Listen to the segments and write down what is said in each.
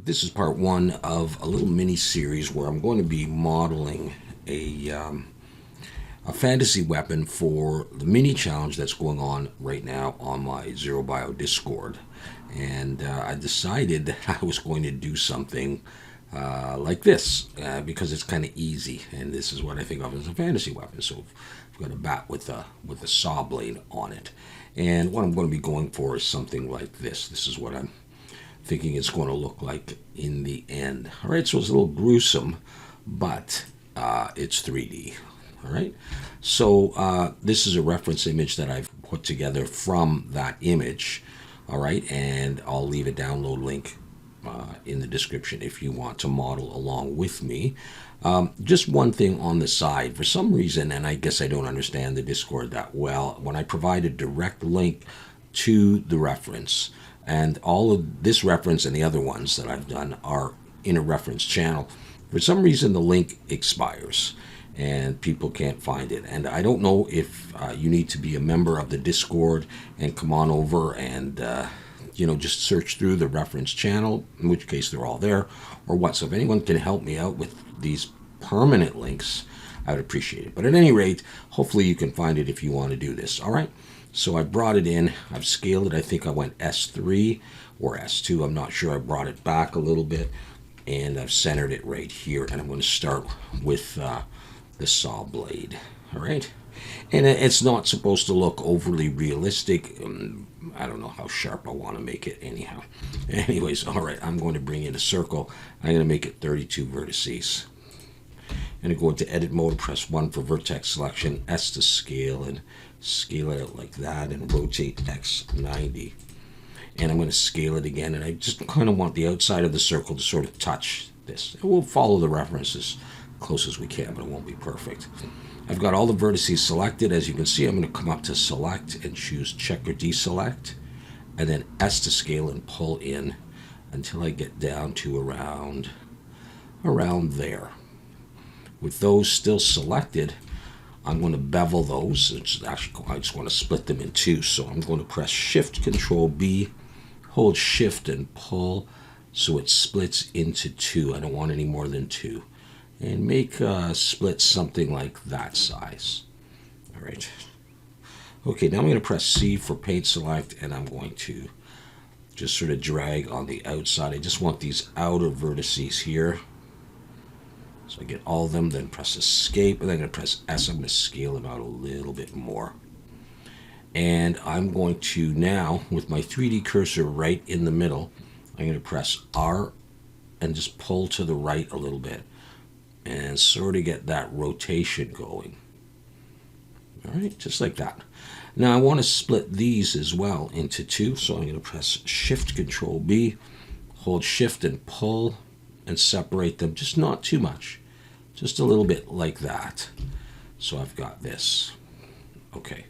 This is part one of a little mini series where I'm going to be modeling a fantasy weapon for the mini challenge that's going on right now on my Zero Bio Discord. And I decided that I was going to do something like this because it's kind of easy, and this is what I think of as a fantasy weapon. So I've got a bat with a saw blade on it, and what I'm going to be going for is something like this. This is what I'm thinking it's going to look like in the end. All right, so it's a little gruesome, but it's 3D. All right, so this is a reference image that I've put together from that image. All right, and I'll leave a download link in the description if you want to model along with me. Just one thing on the side. For some reason, and I guess I don't understand the Discord that well, when I provide a direct link to the reference, and all of this reference and the other ones that I've done are in a reference channel, for some reason the link expires and people can't find it. And I don't know if you need to be a member of the Discord and come on over and just search through the reference channel, in which case they're all there, or what. So if anyone can help me out with these permanent links, I would appreciate it. But at any rate, hopefully you can find it if you want to do this. All right. So I brought it in. I've scaled it. I think I went S3 or S2. I'm not sure. I brought it back a little bit, and I've centered it right here. And I'm going to start with the saw blade. All right. And it's not supposed to look overly realistic. I don't know how sharp I want to make it anyhow. Anyways, all right, I'm going to bring in a circle. I'm going to make it 32 vertices. I'm going to go into edit mode, press 1 for vertex selection, S to scale, and scale it out like that, and rotate X 90. And I'm going to scale it again, and I just kind of want the outside of the circle to sort of touch this. And we'll follow the references close as we can, but it won't be perfect. I've got all the vertices selected. As you can see, I'm going to come up to select and choose check or deselect, and then S to scale and pull in until I get down to around there. With those still selected, I'm going to bevel those. Actually, I just want to split them in two. So I'm going to press Shift Control B, hold Shift and pull so it splits into two. I don't want any more than two. And make a split something like that size. All right. Okay, now I'm going to press C for paint select, and I'm going to just sort of drag on the outside. I just want these outer vertices here. So I get all of them, then press escape, and then I'm going to press S. I'm going to scale them out a little bit more. And I'm going to now, with my 3D cursor right in the middle, I'm going to press R and just pull to the right a little bit and sort of get that rotation going. All right, just like that. Now I want to split these as well into two, so I'm going to press Shift Control B, hold Shift and pull, and separate them, just not too much, just a little bit like that. So I've got this. Okay.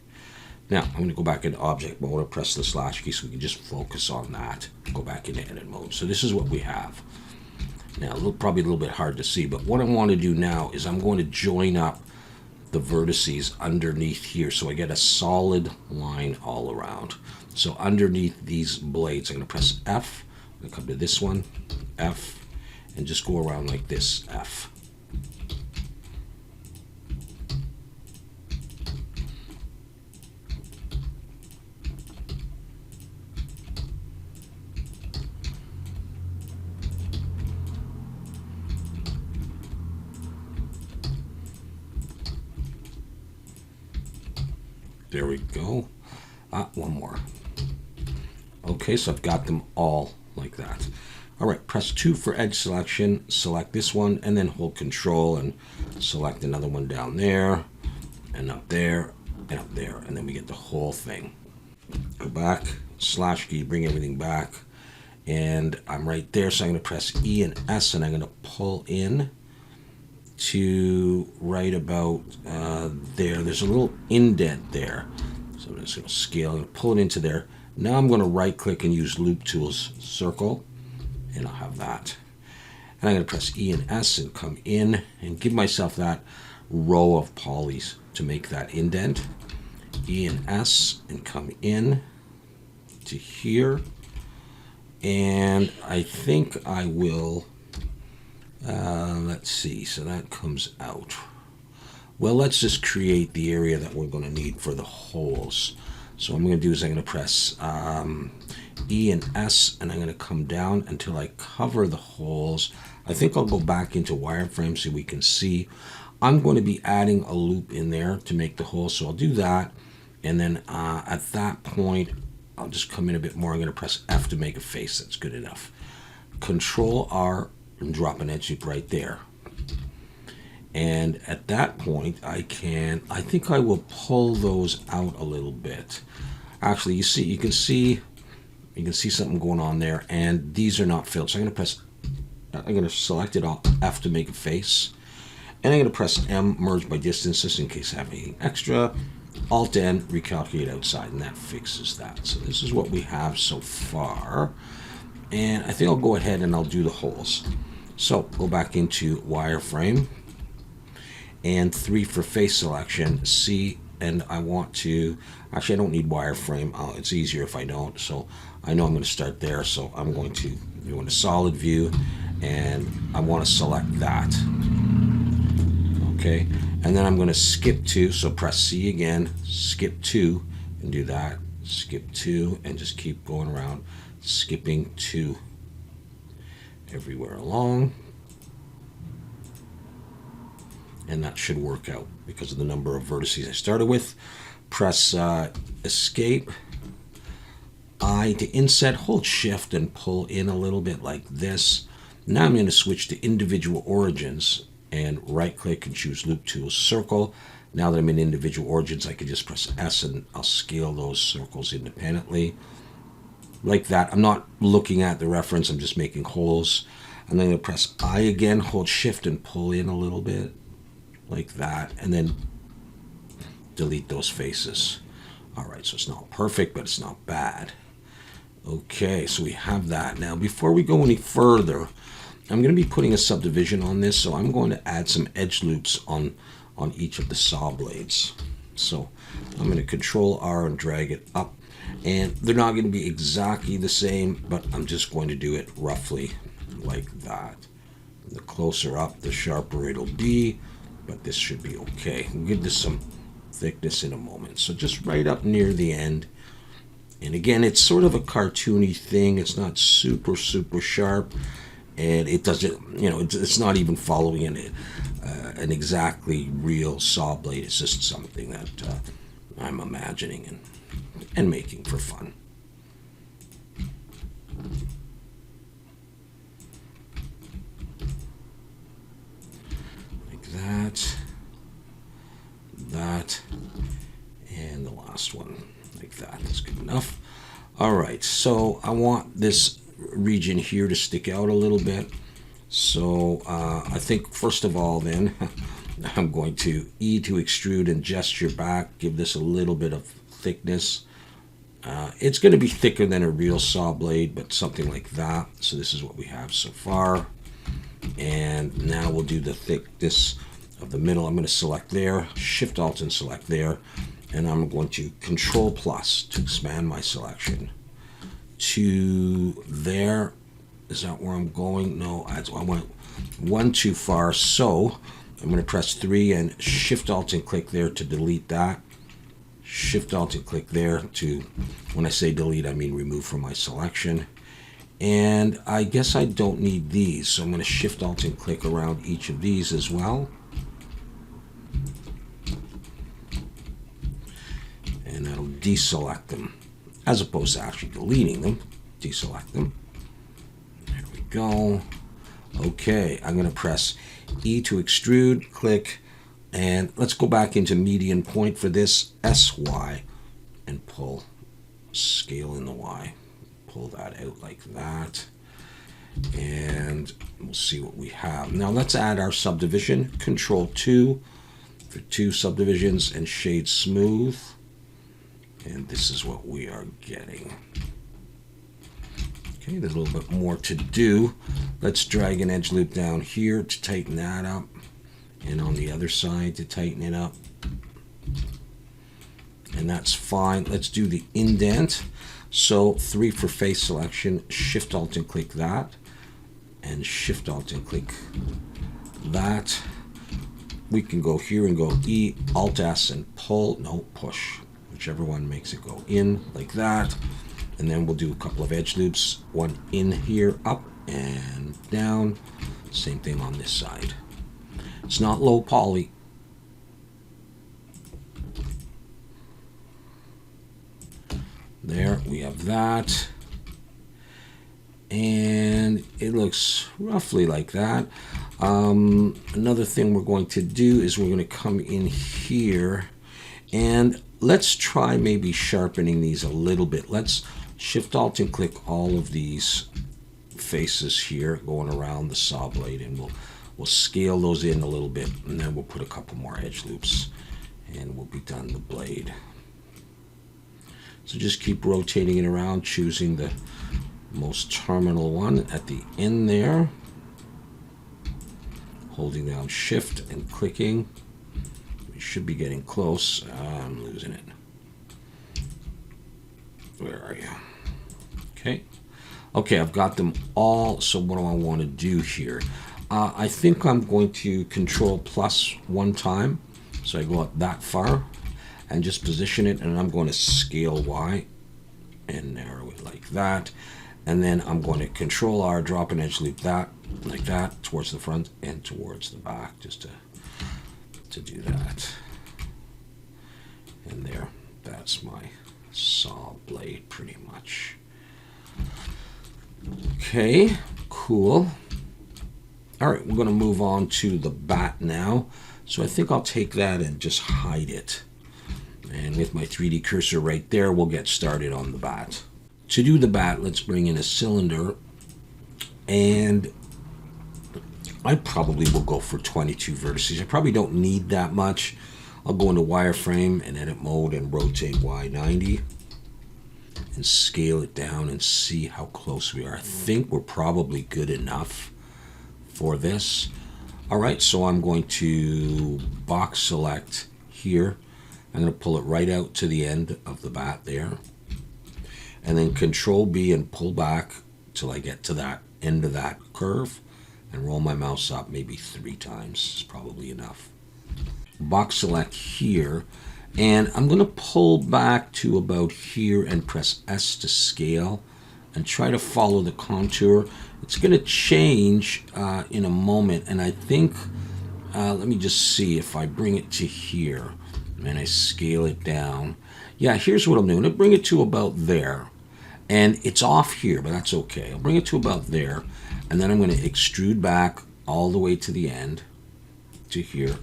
Now I'm going to go back into object mode and press the slash key so we can just focus on that. Go back into edit mode. So this is what we have. Now, probably a little bit hard to see, but what I want to do now is I'm going to join up the vertices underneath here so I get a solid line all around. So underneath these blades, I'm going to press F. I'm going to come to this one, F, and just go around like this, F. There we go. One more. Okay, so I've got them all like that. All right, press 2 for edge selection. Select this one, and then hold Control and select another one down there, and up there, and up there, and then we get the whole thing. Go back, slash key, bring everything back, and I'm right there, so I'm going to press E and S, and I'm going to pull in to right about there. There's a little indent there, so I'm just going to scale and pull it into there. Now I'm going to right click and use Loop Tools, circle, and I'll have that. And I'm going to press E and S and come in and give myself that row of polys to make that indent. E and S and come in to here, And I think I will, let's see, so that comes out. Well, let's just create the area that we're going to need for the holes. So what I'm going to do is I'm going to press E and S, and I'm going to come down until I cover the holes. I think I'll go back into wireframe so we can see. I'm going to be adding a loop in there to make the hole, so I'll do that. And then at that point, I'll just come in a bit more. I'm going to press F to make a face. That's good enough. Control R and drop an edge loop right there. And at that point, I think I will pull those out a little bit. Actually, you can see something going on there, and these are not filled. So I'm going to select it all, F to make a face. And I'm going to press M, merge by distance, just in case I have anything extra. Alt N, recalculate outside, and that fixes that. So this is what we have so far. And I think I'll go ahead and I'll do the holes. So go back into wireframe, and 3 for face selection, C, and I want to, actually I don't need wireframe, it's easier if I don't, so I know I'm going to start there, so I'm going to go into solid view, and I want to select that. Okay, and then I'm going to skip 2, so press C again, skip 2, and do that, skip 2, and just keep going around, skipping 2 everywhere along. And that should work out because of the number of vertices I started with. Press Escape, I to inset, hold Shift and pull in a little bit like this. Now I'm going to switch to individual origins and right click and choose Loop Tool Circle. Now that I'm in individual origins, I can just press S and I'll scale those circles independently. Like that. I'm not looking at the reference, I'm just making holes. And then I'm going to press I again, hold Shift and pull in a little bit. Like that, and then delete those faces. All right, so it's not perfect, but it's not bad. Okay, so we have that. Now, before we go any further, I'm going to be putting a subdivision on this, so I'm going to add some edge loops on each of the saw blades. So I'm going to Control R and drag it up, and they're not going to be exactly the same, but I'm just going to do it roughly like that. The closer up, the sharper it'll be. But this should be okay. We'll give this some thickness in a moment. So just right up near the end. And again, it's sort of a cartoony thing. It's not super sharp. And it doesn't, it's not even following an exactly real saw blade. It's just something that I'm imagining and making for fun. That, and the last one, like that. That's good enough. All right, so I want this region here to stick out a little bit. So I think first of all then, I'm going to E to extrude and gesture back, give this a little bit of thickness. It's going to be thicker than a real saw blade, but something like that. So this is what we have so far. And now we'll do the thickness of the middle. I'm going to select there, Shift Alt and select there, and I'm going to Control plus to expand my selection to there. Is that where I'm going? No, I went one too far, so I'm going to press 3 and Shift Alt and click there to delete that. Shift Alt and click there to, when I say delete, I mean remove from my selection. And I guess I don't need these, so I'm going to Shift Alt and click around each of these as well. And that'll deselect them, as opposed to actually deleting them. Deselect them. There we go. Okay, I'm going to press E to extrude, click, and let's go back into median point for this, SY, and pull, scale in the Y. Pull that out like that, and we'll see what we have. Now let's add our subdivision. Control 2 for 2 subdivisions and shade smooth, and this is what we are getting. Okay, there's a little bit more to do. Let's drag an edge loop down here to tighten that up, and on the other side to tighten it up. and that's fine. Let's do the indent. So 3 for face selection, Shift Alt and click that, and Shift Alt and click that. We can go here and go E, Alt S and pull, no, push, whichever one makes it go in like that. And then we'll do a couple of edge loops, one in here, up and down. Same thing on this side. It's not low poly. There, we have that. And it looks roughly like that. Another thing we're going to do is we're going to come in here and let's try maybe sharpening these a little bit. Let's Shift Alt and click all of these faces here going around the saw blade, and we'll scale those in a little bit, and then we'll put a couple more edge loops and we'll be done the blade. So just keep rotating it around, choosing the most terminal one at the end there, holding down Shift and clicking. We should be getting close. I'm losing it. Where are you? Okay. Okay, I've got them all. So what do I want to do here? I think I'm going to Control plus one time. So I go up that far and just position it, and I'm going to scale Y and narrow it like that. And then I'm going to Control R, drop an edge loop that, like that, towards the front and towards the back, just to do that. And there, that's my saw blade pretty much. Okay, cool. All right, we're going to move on to the bat now. So I think I'll take that and just hide it. And with my 3D cursor right there, we'll get started on the bat. To do the bat, let's bring in a cylinder, and I probably will go for 22 vertices. I probably don't need that much. I'll go into wireframe and edit mode and rotate Y90 and scale it down and see how close we are. I think we're probably good enough for this. All right, so I'm going to box select here. I'm going to pull it right out to the end of the bat there. And then Control B and pull back till I get to that end of that curve and roll my mouse up maybe 3 times. It's probably enough. Box select here, and I'm going to pull back to about here and press S to scale and try to follow the contour. It's going to change in a moment, and I think, let me just see if I bring it to here and I scale it down. Yeah, here's what I'm doing. I'll bring it to about there. And it's off here, but that's okay. I'll bring it to about there. And then I'm going to extrude back all the way to the end, to here.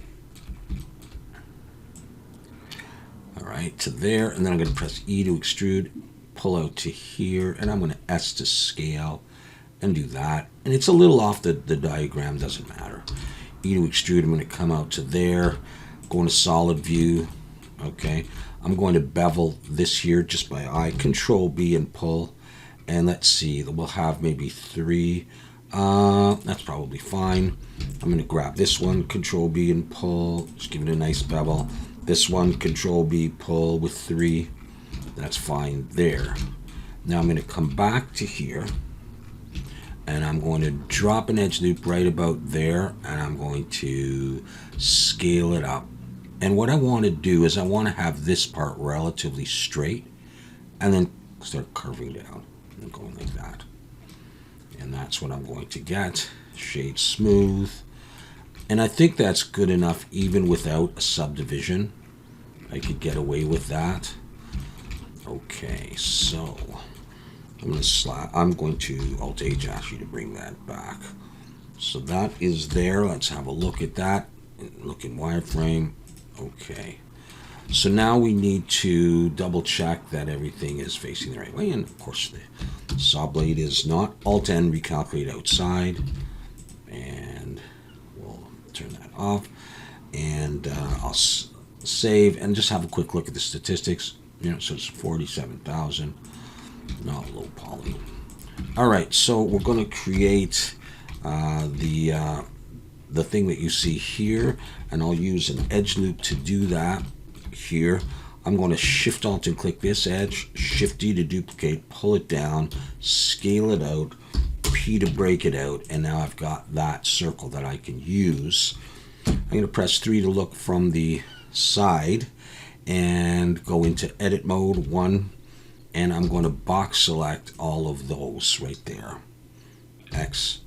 All right, to there. And then I'm going to press E to extrude, pull out to here. And I'm going to S to scale and do that. And it's a little off the diagram, doesn't matter. E to extrude, I'm going to come out to there. Go into solid view. Okay. I'm going to bevel this here just by eye. Control B and pull. And let's see, we'll have maybe 3. That's probably fine. I'm going to grab this one, Control B and pull. Just give it a nice bevel. This one, Control B, pull with 3. That's fine there. Now I'm going to come back to here. And I'm going to drop an edge loop right about there. And I'm going to scale it up. And what I want to do is I want to have this part relatively straight and then start curving down and going like that. And that's what I'm going to get. Shade smooth. And I think that's good enough even without a subdivision. I could get away with that. Okay, so I'm going to Alt H actually to bring that back. So that is there. Let's have a look at that. Look in wireframe. Okay, so now we need to double check that everything is facing the right way, and of course the saw blade is not. Alt N, recalculate outside, and we'll turn that off, and I'll save and just have a quick look at the statistics. You know, so it's 47,000, not low poly. All right, so we're going to create the thing that you see here, and I'll use an edge loop to do that here. I'm going to Shift Alt and click this edge, Shift D to duplicate, pull it down, scale it out, P to break it out, and now I've got that circle that I can use. I'm going to press 3 to look from the side and go into edit mode 1, and I'm going to box select all of those right there. X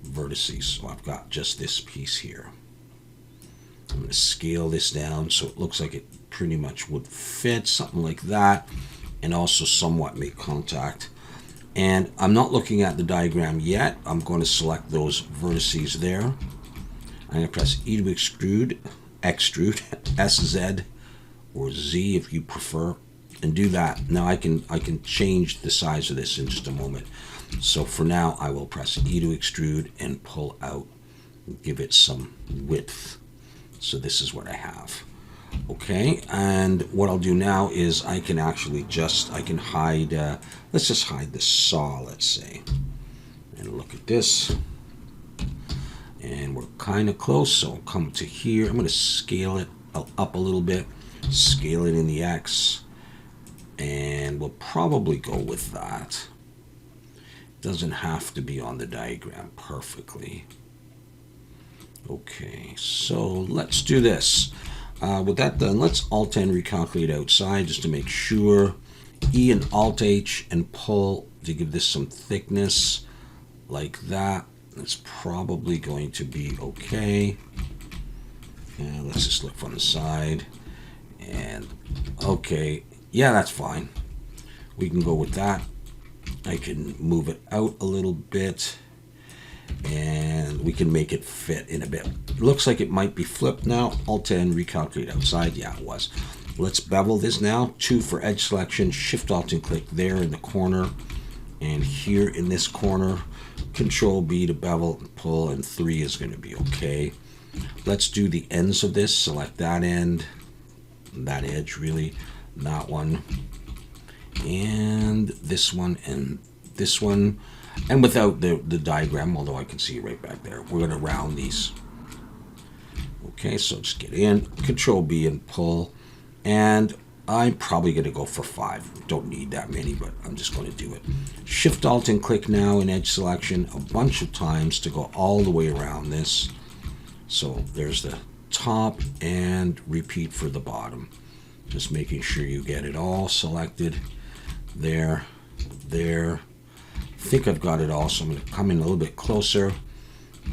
vertices. So I've got just this piece here. I'm going to scale this down so it looks like it pretty much would fit, something like that, and also somewhat make contact. And I'm not looking at the diagram yet. I'm going to select those vertices there. I'm going to press E to extrude, SZ or Z if you prefer, and do that. Now I can change the size of this in just a moment. So for now, I will press E to extrude and pull out, give it some width. So this is what I have. Okay, and what I'll do now is I can actually I can hide, let's just hide the saw, let's say. And look at this. And we're kind of close, so I'll come to here. I'm going to scale it up a little bit, scale it in the X, and we'll probably go with that. Doesn't have to be on the diagram perfectly. Okay, so let's do this. With that done, let's Alt-N recalculate outside just to make sure. E and Alt-H and pull to give this some thickness like that. That's probably going to be okay. And let's just look from the side. And okay, yeah, that's fine. We can go with that. I can move it out a little bit, and we can make it fit in a bit. It looks like it might be flipped now. Alt-N, recalculate outside. Yeah, it was. Let's bevel this now. 2 for edge selection. Shift Alt and click there in the corner, and here in this corner. Control B to bevel and pull, and 3 is going to be okay. Let's do the ends of this. Select that end, that edge really, that one, and this one, and this one. And without the diagram, although I can see it right back there, we're going to round these. Okay, so just get in, Control B and pull, and I'm probably going to go for 5. Don't need that many, but I'm just going to do it. Shift Alt and click now in edge selection a bunch of times to go all the way around this. So there's the top, and repeat for the bottom. Just making sure you get it all selected. There, there. I think I've got it all, so I'm going to come in a little bit closer,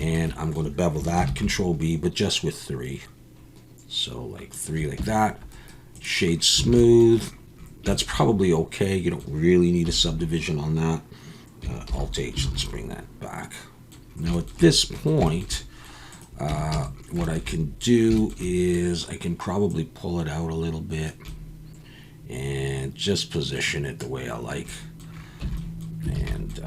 and I'm going to bevel that, Control B, but just with 3. So like 3 like that. Shade smooth. That's probably okay. You don't really need a subdivision on that. Alt-H, let's bring that back. Now at this point, what I can do is I can probably pull it out a little bit and just position it the way I like. And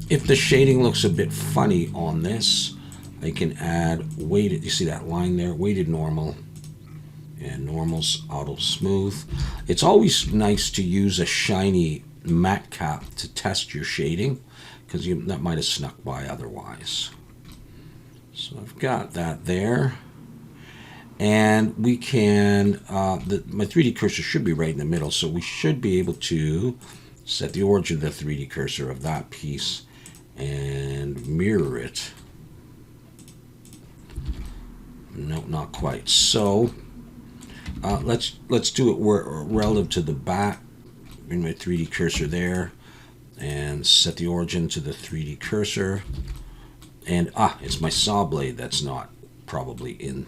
if the shading looks a bit funny on this, I can add weighted, you see that line there, weighted normal, and normal's auto smooth. It's always nice to use a shiny matte cap to test your shading, because that might have snuck by otherwise. So I've got that there, and we can, my 3D cursor should be right in the middle, so we should be able to set the origin of the 3D cursor of that piece and mirror it. No, not quite. So let's do it relative to the back. Bring my 3D cursor there and set the origin to the 3D cursor. And it's my saw blade that's not probably in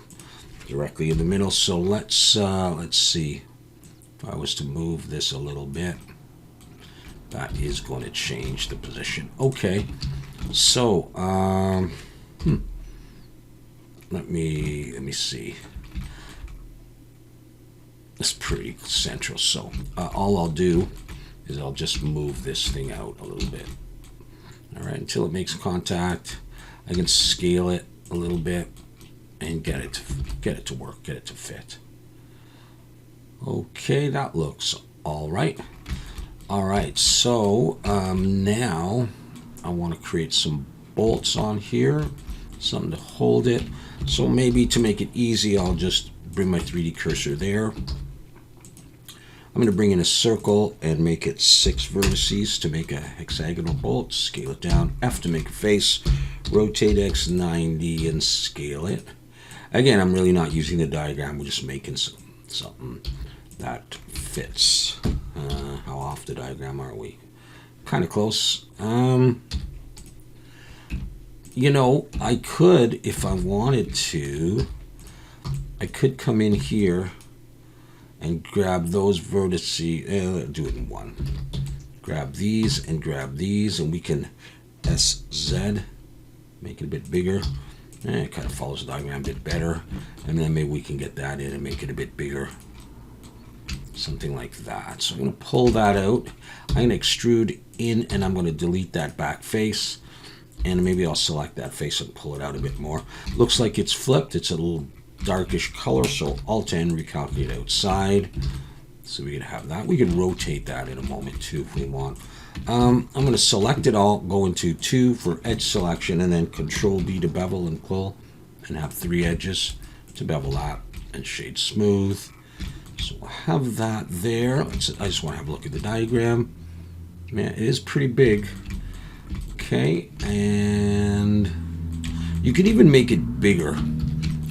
directly in the middle. So let's see. If I was to move this a little bit, that is going to change the position. Okay, so let me see. It's pretty central. So all I'll do is I'll just move this thing out a little bit. All right, until it makes contact. I can scale it a little bit and get it to work, get it to fit. Okay, that looks all right. All right, so now I want to create some bolts on here, something to hold it. So maybe to make it easy, I'll just bring my 3D cursor there. I'm going to bring in a circle and make it 6 vertices to make a hexagonal bolt. Scale it down. F to make a face. Rotate X 90 and scale it. Again, I'm really not using the diagram. We're just making something that fits. How off the diagram are we? Kind of close. You know, I could, if I wanted to, I could come in here and grab those vertices. Do it in one. Grab these, and we can SZ, make it a bit bigger. It kind of follows the diagram a bit better. And then maybe we can get that in and make it a bit bigger. Something like that. So I'm going to pull that out. I'm going to extrude in, and I'm going to delete that back face. And maybe I'll select that face and pull it out a bit more. Looks like it's flipped. It's a little darkish color, so Alt-N, recalculate outside. So we can have that. We can rotate that in a moment too if we want. I'm going to select it all, go into 2 for edge selection, and then Control-B to bevel and pull, and have 3 edges to bevel that, and shade smooth. So we'll have that there. I just want to have a look at the diagram. Man, it is pretty big. Okay, and you could even make it bigger.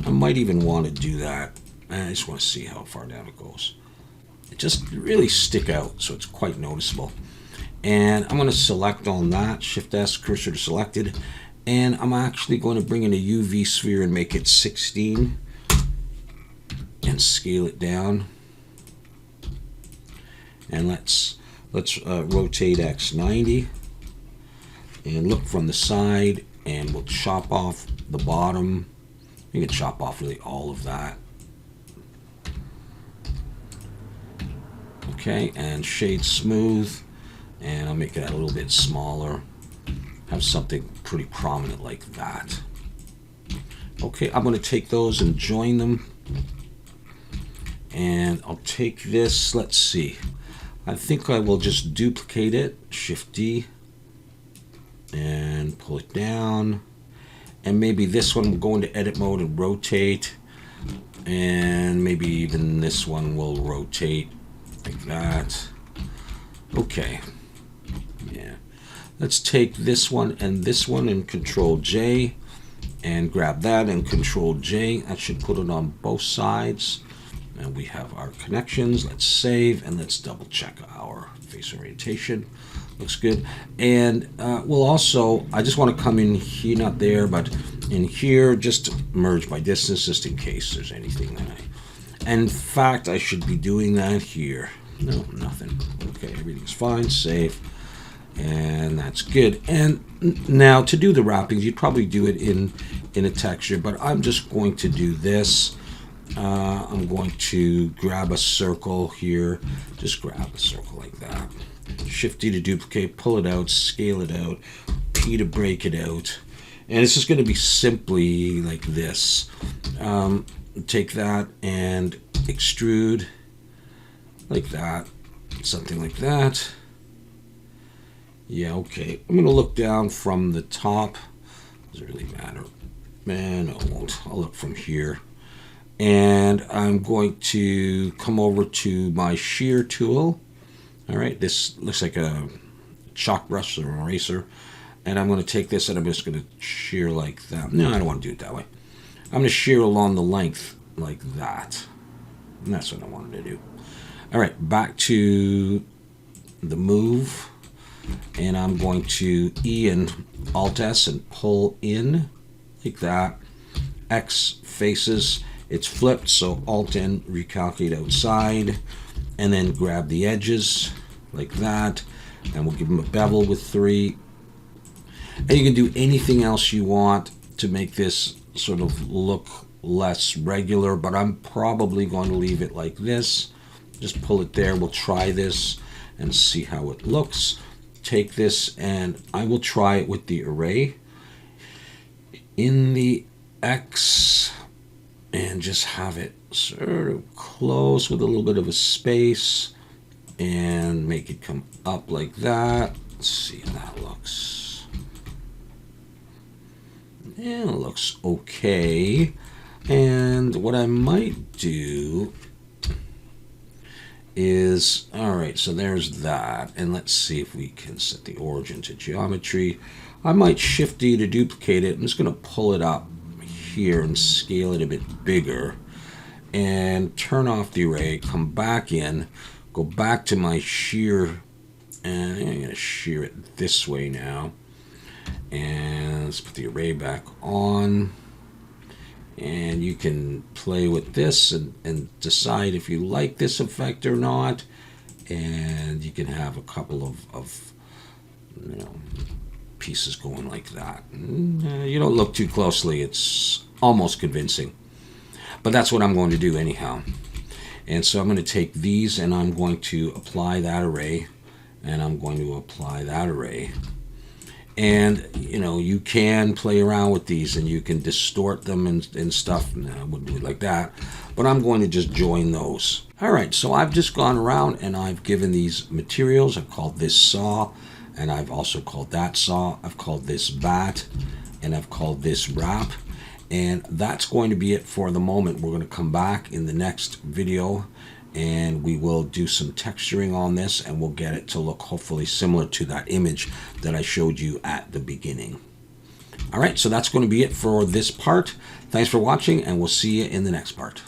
I might even want to do that. I just want to see how far down it goes. It just really stick out, so it's quite noticeable. And I'm going to select on that, Shift S, cursor to selected, and I'm actually going to bring in a UV sphere and make it 16 and scale it down. And let's rotate X 90 and look from the side, and we'll chop off the bottom. You can chop off really all of that. Okay, and shade smooth, and I'll make that a little bit smaller. Have something pretty prominent like that. Okay, I'm going to take those and join them. And I'll take this, let's see. I think I will just duplicate it, Shift D, and pull it down. And maybe this one will go into edit mode and rotate. And maybe even this one will rotate like that. Okay. Yeah. Let's take this one and Control J and grab that and Control J. That should put it on both sides. And we have our connections. Let's save and let's double check our face orientation. Looks good. And we'll also, I just want to come in here, not there, but in here, just to merge by distance, just in case there's anything that in fact, I should be doing that here. No, nothing. Okay, everything's fine. Save. And that's good. And now to do the wrappings, you'd probably do it in a texture, but I'm just going to do this. I'm going to grab a circle here. Just grab a circle like that. Shift D to duplicate, pull it out, scale it out, P to break it out. And it's just going to be simply like this. Take that and extrude like that. Something like that. Yeah, okay. I'm going to look down from the top. Does it really matter? Man, no, it won't. I'll look from here. And I'm going to come over to my shear tool. All right, this looks like a chalk brush or an eraser. And I'm going to take this and I'm just going to shear like that. No, I don't want to do it that way. I'm going to shear along the length like that. And that's what I wanted to do. All right, back to the move. And I'm going to E and Alt S and pull in like that. X faces. It's flipped, so Alt-N, recalculate outside, and then grab the edges like that, and we'll give them a bevel with 3. And you can do anything else you want to make this sort of look less regular, but I'm probably going to leave it like this. Just pull it there. We'll try this and see how it looks. Take this, and I will try it with the array in the X. And just have it sort of close with a little bit of a space and make it come up like that. Let's see how that looks. Yeah, it looks okay. And what I might do is, all right, so there's that. And let's see if we can set the origin to geometry. I might shift D to duplicate it. I'm just going to pull it up here and scale it a bit bigger and turn off the array, come back in, go back to my shear, and I'm going to shear it this way now. And let's put the array back on. And you can play with this and decide if you like this effect or not. And you can have a couple of pieces going like that. You don't look too closely. It's almost convincing. But that's what I'm going to do anyhow. And so I'm going to take these and I'm going to apply that array. And I'm going to apply that array. And, you can play around with these and you can distort them and stuff. No, I wouldn't do it like that. But I'm going to just join those. All right, so I've just gone around and I've given these materials. I've called this saw, and I've also called that saw. I've called this bat, and I've called this wrap. And that's going to be it for the moment. We're going to come back in the next video and we will do some texturing on this and we'll get it to look hopefully similar to that image that I showed you at the beginning. All right, so that's going to be it for this part. Thanks for watching and we'll see you in the next part.